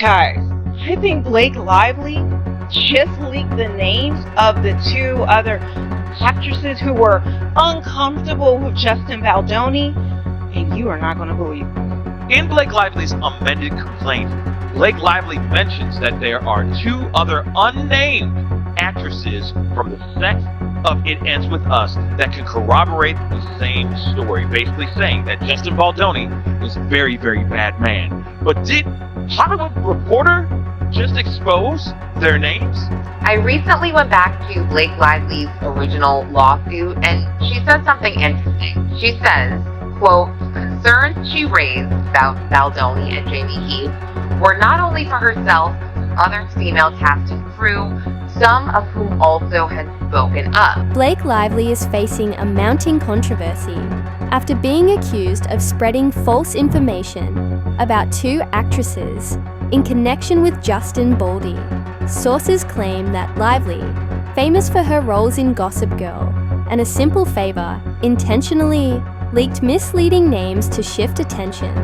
Guys, I think Blake Lively just leaked the names of the two other actresses who were uncomfortable with Justin Baldoni, and you are not going to believe it. In Blake Lively's amended complaint, Blake Lively mentions that there are two other unnamed actresses from the set of It Ends With Us that can corroborate the same story, basically saying that Justin Baldoni is a very, very bad man. But did Hollywood Reporter just expose their names? I recently went back to Blake Lively's original lawsuit, and she said something interesting. She says, quote, concerns she raised about Baldoni and Jamie Heath were not only for herself, other female cast and crew, some of whom also had spoken up. Blake Lively is facing a mounting controversy after being accused of spreading false information about two actresses in connection with Justin Baldoni. Sources claim that Lively, famous for her roles in Gossip Girl and A Simple Favor, intentionally leaked misleading names to shift attention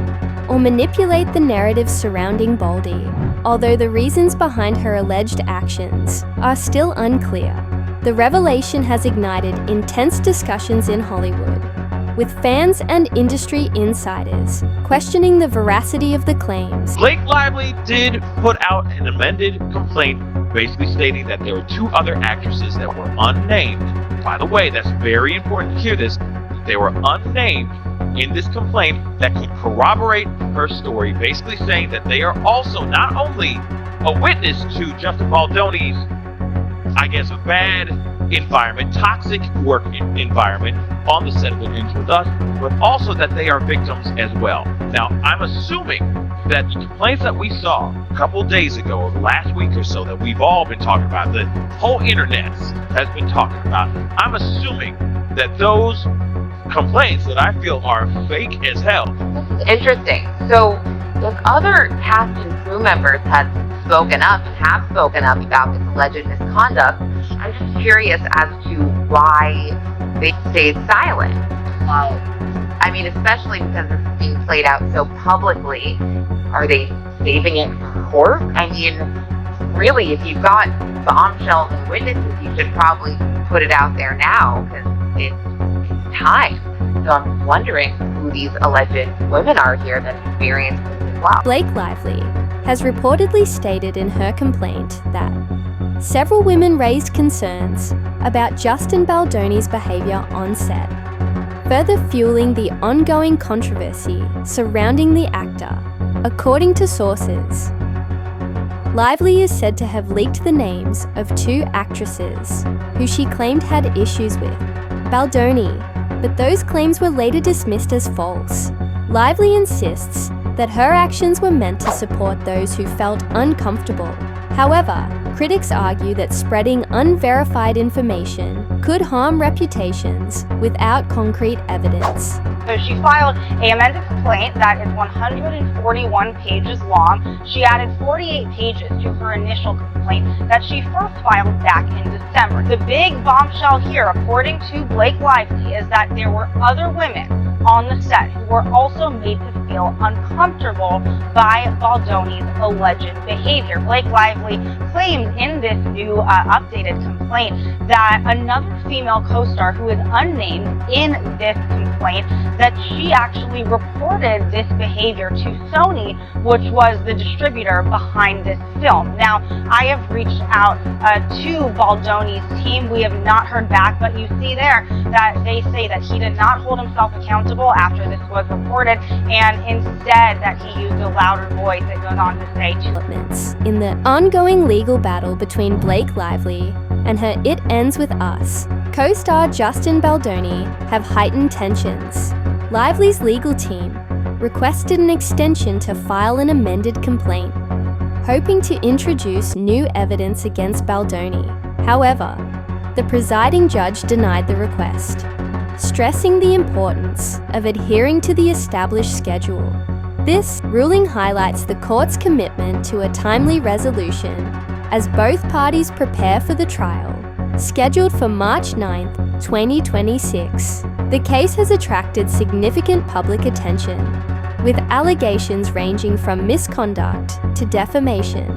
or manipulate the narrative surrounding Baldoni. Although the reasons behind her alleged actions are still unclear, the revelation has ignited intense discussions in Hollywood, with fans and industry insiders questioning the veracity of the claims. Blake Lively did put out an amended complaint basically stating that there were two other actresses that were unnamed. By the way, that's very important to hear this. They were unnamed in this complaint that could corroborate her story, basically saying that they are also not only a witness to Justin Baldoni's, I guess, bad environment, toxic work environment on the set of It Ends With Us, but also that they are victims as well. Now, I'm assuming that the complaints that we saw a couple days ago or last week or so that we've all been talking about, the whole internet has been talking about, I'm assuming that those complaints that I feel are fake as hell. This is interesting. So, if other cast and crew members had spoken up and have spoken up about this alleged misconduct, I'm just curious as to why they stayed silent. I mean, especially because this is being played out so publicly. Are they saving it for court? I mean, really, if you've got bombshells and witnesses, you should probably put it out there now, because it's time. So I'm wondering who these alleged women are here that experienced this as well. Blake Lively has reportedly stated in her complaint that several women raised concerns about Justin Baldoni's behavior on set, further fueling the ongoing controversy surrounding the actor. According to sources, Lively is said to have leaked the names of two actresses who she claimed had issues with Baldoni, but those claims were later dismissed as false. Lively insists that her actions were meant to support those who felt uncomfortable. However, critics argue that spreading unverified information could harm reputations without concrete evidence. So she filed an amended complaint that is 141 pages long. She added 48 pages to her initial complaint that she first filed back in December. The big bombshell here, according to Blake Lively, is that there were other women on the set who were also made to feel uncomfortable by Baldoni's alleged behavior. Blake Lively claimed in this new updated complaint that another female co-star who is unnamed in this complaint, that she actually reported this behavior to Sony, which was the distributor behind this film. Now, I have reached out to Baldoni's team. We have not heard back, but you see there that they say that he did not hold himself accountable after this was reported, and instead that he used a louder voice. It goes on to say developments in the ongoing legal battle between Blake Lively and her It Ends With Us co-star Justin Baldoni have heightened tensions. Lively's legal team requested an extension to file an amended complaint, hoping to introduce new evidence against Baldoni. However, the presiding judge denied the request, stressing the importance of adhering to the established schedule. This ruling highlights the court's commitment to a timely resolution as both parties prepare for the trial, scheduled for March 9, 2026. The case has attracted significant public attention, with allegations ranging from misconduct to defamation,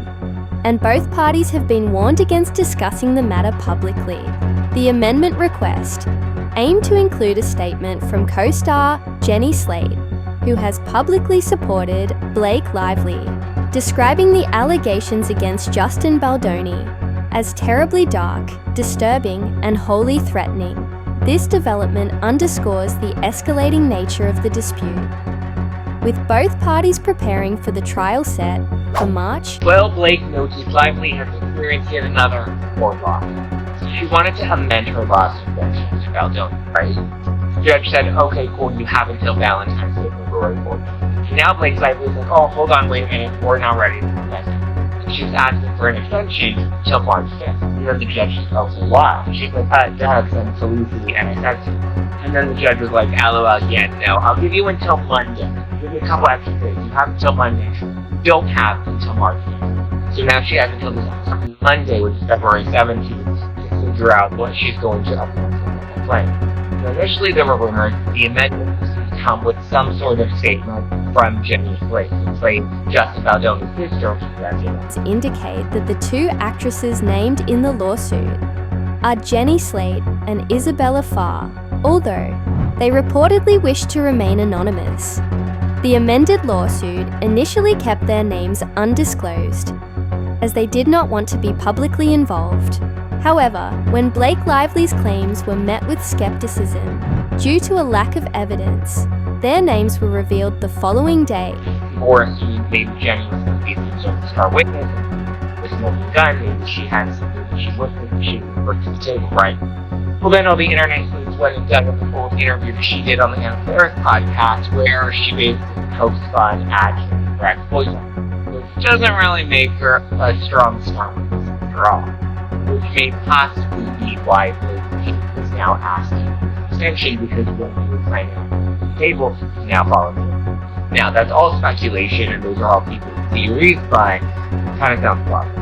and both parties have been warned against discussing the matter publicly. The amendment request aimed to include a statement from co-star Jenny Slate, who has publicly supported Blake Lively, describing the allegations against Justin Baldoni as terribly dark, disturbing, and wholly threatening. This development underscores the escalating nature of the dispute, with both parties preparing for the trial set for March. Well, Blake noted Lively has experienced yet another court loss. She wanted to amend her lawsuit against Baldoni, right? The judge said, okay, cool, you have until Valentine's Day, February 14th. Now Blake Lively's like, oh, hold on, wait a minute, we're not ready to do that. She was asking for an extension till March 5th. And then the judge just goes, why? She's like, Doug, I'm so easy, and I said so. And then the judge was like, LOL, yeah, no, I'll give you until Monday. Give you a couple extra days. You have until Monday. You don't have until March 5th. So now she has until this Monday, which is February 17th, to figure out what she's going to upload to the complaint. So initially there were rumors the amendment was to come with some sort of statement from Jenny Slate, who played Justin Baldoni's sister. Indicate that the two actresses named in the lawsuit are Jenny Slate and Isabella Farr, although they reportedly wish to remain anonymous. The amended lawsuit initially kept their names undisclosed, as they did not want to be publicly involved. However, when Blake Lively's claims were met with skepticism due to a lack of evidence, their names were revealed the following day. Or maybe Jenny was going to be some sort of star witness, with smoking gun, maybe she had something that she witnessed, she worked to the table, right? Well, then all the internet sleuths went and dug up the full interview that she did on the Anna Faris podcast, where she basically co-spun action for ex-boyfriend, which doesn't really make her a strong witness after all, which may possibly be why Blake is now asking extension, because when he was signing on the table, he's now volunteering. Now, that's all speculation, and those are all people's theories, but it kind of sounds plausible.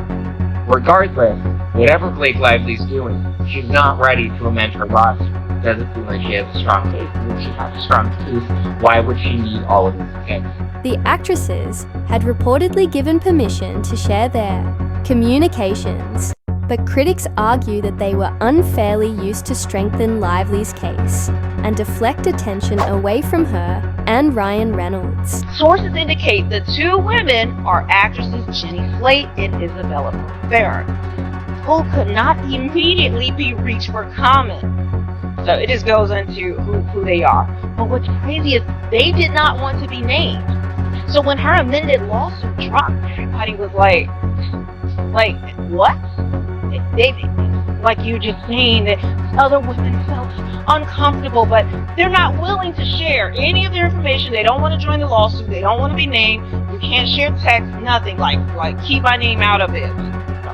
Regardless, whatever Blake Lively's doing, she's not ready to amend her lawsuit. It doesn't seem like she has a strong case. If she has a strong case, why would she need all of this attention? The actresses had reportedly given permission to share their communications, but critics argue that they were unfairly used to strengthen Lively's case and deflect attention away from her and Ryan Reynolds. Sources indicate the two women are actresses Jenny Slate and Isabella Farr, who could not immediately be reached for comment. So it just goes into who they are. But what's crazy is they did not want to be named. So when her amended lawsuit dropped, everybody was like, what? They, like you just saying that other women felt uncomfortable, but they're not willing to share any of their information. They don't want to join the lawsuit. They don't want to be named. You can't share text, nothing. Like keep my name out of it.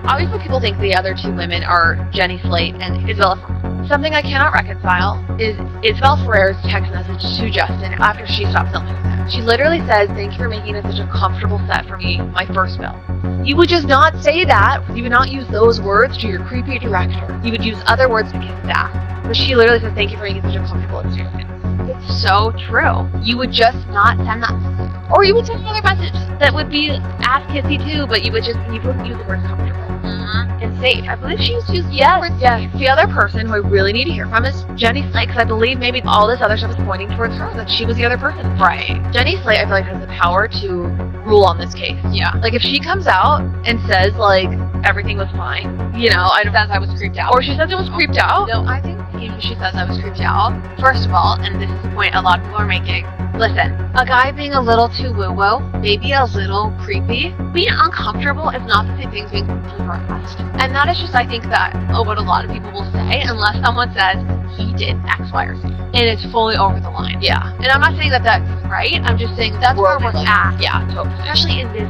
Obviously, people think the other two women are Jenny Slate and Isabella Farr. Something I cannot reconcile is Isabella Farrer's text message to Justin after she stopped filming with him. She literally says, "Thank you for making it such a comfortable set for me, my first film." You would just not say that. You would not use those words to your creepy director. You would use other words to kiss that. But she literally says, "Thank you for making it such a comfortable experience." It's so true. You would just not send that message. Or you would send another message that would be ass kissy too, but you wouldn't use the word comfortable. And safe. I believe she used the word safe. The other person who I really need to hear from is Jenny Slate, because I believe maybe all this other stuff is pointing towards her, that she was the other person. Right. Jenny Slate, I feel like, has the power to rule on this case. Yeah. Like, if she comes out and says, like, everything was fine, you know, says I was creeped out, or she says it was creeped out. No, I think even if she says I was creeped out, first of all, and this is the point a lot of people are making, listen, a guy being a little too woo-woo, maybe a little creepy, being uncomfortable is not the same thing as being completely harassed. And that is just, I think, what a lot of people will say, unless someone says he did X, Y, or Z. And it's fully over the line. Yeah. And I'm not saying that that's right, I'm just saying that's where we're at. Yeah, totally. Especially in this